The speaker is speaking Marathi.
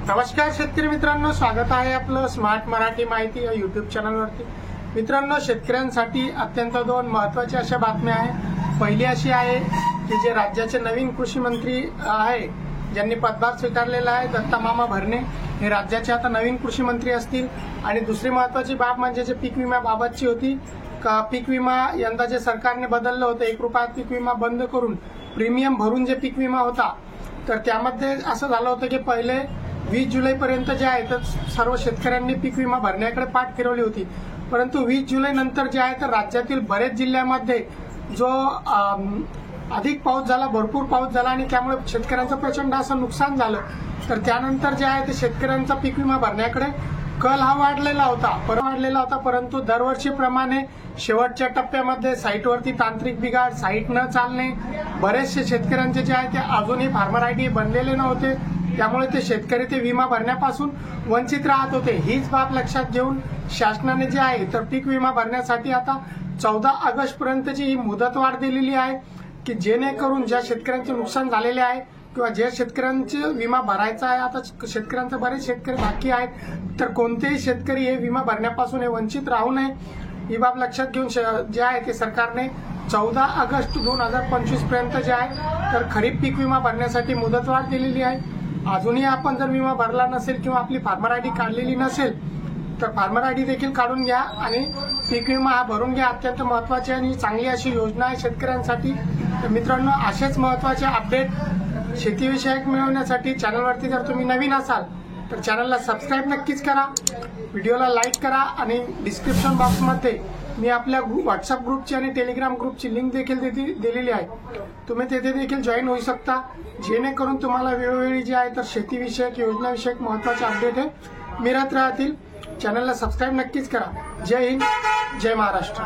नमस्कार शेतकरी मित्रांनो, स्वागत आहे आपलं स्मार्ट मराठी माहिती या युट्यूब चॅनलवरती। मित्रांनो, शेतकऱ्यांसाठी अत्यंत दोन महत्त्वाच्या अशा बातम्या आहे। पहिली अशी आहे की जे राज्याचे नवीन कृषी मंत्री आहे, ज्यांनी पदभार स्वीकारलेला आहे, दत्ता मामा भरणे हे राज्याचे आता नवीन कृषी मंत्री असतील। आणि दुसरी महत्त्वाची बाब म्हणजे जे पीक विम्याबाबतची होती का पीक विमा यंदा जे सरकारने बदललं होतं, 1 रुपयात पीक विमा बंद करून प्रीमियम भरून जे पीक विमा होता, तर त्यामध्ये असं झालं होतं की पहिले 20 जुलैपर्यंत जे आहे तर सर्व शेतकऱ्यांनी पीक विमा भरण्याकडे पाठ फिरवली होती। परंतु 20 जुलै नंतर जे आहे तर राज्यातील बरेच जिल्ह्यांमध्ये जो अधिक पाऊस झाला, भरपूर पाऊस झाला आणि त्यामुळे शेतकऱ्यांचं प्रचंड असं नुकसान झालं। तर त्यानंतर जे आहे ते शेतकऱ्यांचा पीक विमा भरण्याकडे कल हा वाढलेला होता। परंतु दरवर्षीप्रमाणे शेवटच्या टप्प्यामध्ये साईटवरती तांत्रिक बिघाड, साईट न चालणे, बरेचसे शेतकऱ्यांचे जे आहे ते अजूनही फार्मर आयडी बनलेले नव्हते, त्यामुळे ते शेतकरी ते विमा भरण्यापासून वंचित राहत होते। हीच बाब लक्षात घेऊन शासनाने जे आहे तर पीक विमा भरण्यासाठी आता 14 ऑगस्ट पर्यंतची ही मुदतवाढ दिलेली आहे की जेणेकरून ज्या शेतकऱ्यांचे नुकसान झालेले आहे किंवा ज्या शेतकऱ्यांचे विमा भरायचा आहे, आता शेतकऱ्यांचे बरेच शेतकरी बाकी आहेत, तर कोणतेही शेतकरी हे विमा भरण्यापासून हे वंचित राहू नये ही बाब लक्षात घेऊन जे आहे ते सरकारने 14 ऑगस्ट 2025 पर्यंत जे आहे तर खरीप पीक विमा भरण्यासाठी मुदतवाढ दिलेली आहे। अजूनही आपण जर विमा भरला नसेल किंवा आपली फार्मर आयडी काढलेली नसेल तर फार्मर आयडी देखील काढून घ्या आणि पीक विमा हा भरून घ्या। अत्यंत महत्त्वाची आणि चांगली अशी योजना आहे शेतकऱ्यांसाठी। तर मित्रांनो, असेच महत्त्वाचे अपडेट शेतीविषयक मिळवण्यासाठी चॅनलवरती जर तुम्ही नवीन असाल तर चॅनलला सबस्क्राईब नक्कीच करा, व्हिडिओला लाईक करा आणि डिस्क्रिप्शन बॉक्समध्ये मी आपल्या व्हॉट्सअप ग्रुपची आणि टेलिग्राम ग्रुपची लिंक देखील दिलेली आहे, तुम्ही तेथे देखील जॉईन होऊ शकता, जेणेकरून तुम्हाला वेळोवेळी जे आहे तर शेतीविषयक योजनाविषयक महत्त्वाचे अपडेट हे मिळत राहतील। चॅनलला सबस्क्राईब नक्कीच करा। जय हिंद, जय महाराष्ट्र।